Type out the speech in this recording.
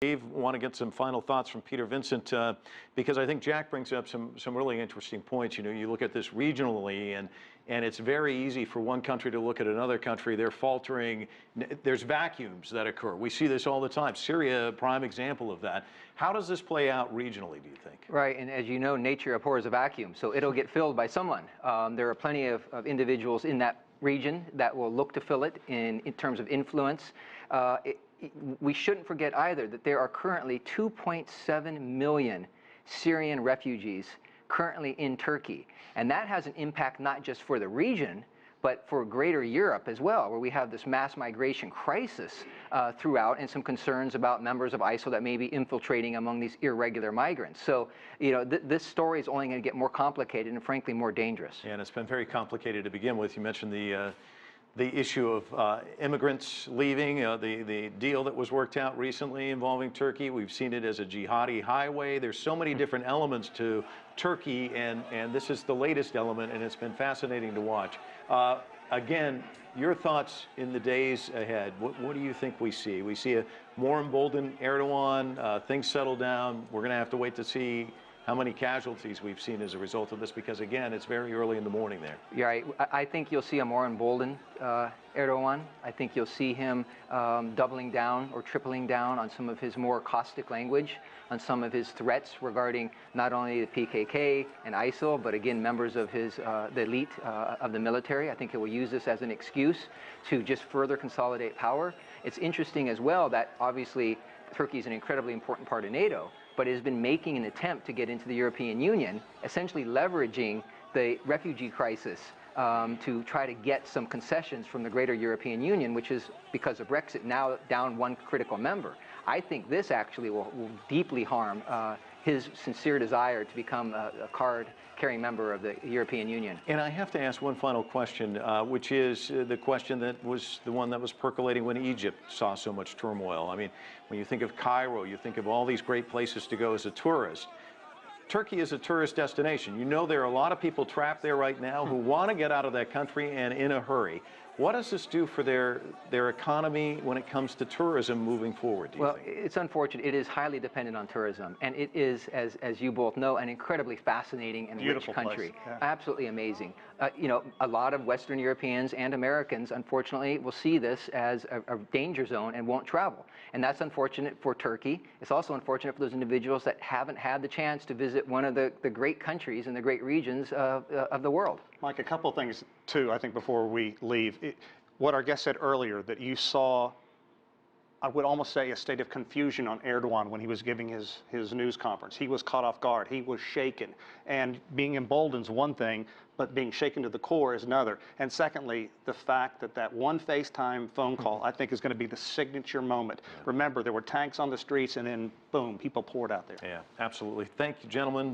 Dave, want to get some final thoughts from Peter Vincent, because I think Jack brings up some really interesting points. You know, you look at this regionally, and it's very easy for one country to look at another country. They're faltering. There's vacuums that occur. We see this all the time. Syria, a prime example of that. How does this play out regionally, do you think? Right, and as you know, nature abhors a vacuum, so it'll get filled by someone. There are plenty of individuals in that region that will look to fill it in terms of influence. We shouldn't forget either that there are currently 2.7 million Syrian refugees currently in Turkey. And that has an impact not just for the region, but for greater Europe as well, where we have this mass migration crisis throughout, and some concerns about members of ISIL that may be infiltrating among these irregular migrants. So, you know, this story is only going to get more complicated and frankly more dangerous. Yeah, and it's been very complicated to begin with. You mentioned the issue of immigrants leaving, the deal that was worked out recently involving Turkey. We've seen it as a jihadi highway. There's so many different elements to Turkey, and this is the latest element, and it's been fascinating to watch. Again, your thoughts in the days ahead. What do you think we see? We see a more emboldened Erdogan, things settle down. We're going to have to wait to see how many casualties we've seen as a result of this, because again, it's very early in the morning there. Yeah, right. I think you'll see a more emboldened Erdogan. I think you'll see him doubling down or tripling down on some of his more caustic language, on some of his threats regarding not only the PKK and ISIL, but again, members of the elite of the military. I think he will use this as an excuse to just further consolidate power. It's interesting as well that obviously Turkey is an incredibly important part of NATO, but it has been making an attempt to get into the European Union, essentially leveraging the refugee crisis to try to get some concessions from the greater European Union, which is, because of Brexit, now down one critical member. I think this actually will deeply harm his sincere desire to become a card-carrying member of the European Union. And I have to ask one final question, which is the question that was the one that was percolating when Egypt saw so much turmoil. I mean, when you think of Cairo, you think of all these great places to go as a tourist. Turkey is a tourist destination. You know, there are a lot of people trapped there right now who want to get out of that country, and in a hurry. What does this do for their economy when it comes to tourism moving forward, do you think? Well, it's unfortunate. It is highly dependent on tourism, and it is, as you both know, an incredibly fascinating and rich country. Yeah. Absolutely amazing. You know, a lot of Western Europeans and Americans, unfortunately, will see this as a danger zone and won't travel. And that's unfortunate for Turkey. It's also unfortunate for those individuals that haven't had the chance to visit one of the great countries and the great regions of the world. Mike, a couple of things, too, I think, before we leave. What our guest said earlier, that you saw, I would almost say, a state of confusion on Erdogan when he was giving his news conference. He was caught off guard. He was shaken. And being emboldened is one thing, but being shaken to the core is another. And secondly, the fact that that one FaceTime phone call, I think, is going to be the signature moment. Yeah. Remember, there were tanks on the streets, and then, boom, people poured out there. Yeah, absolutely. Thank you, gentlemen.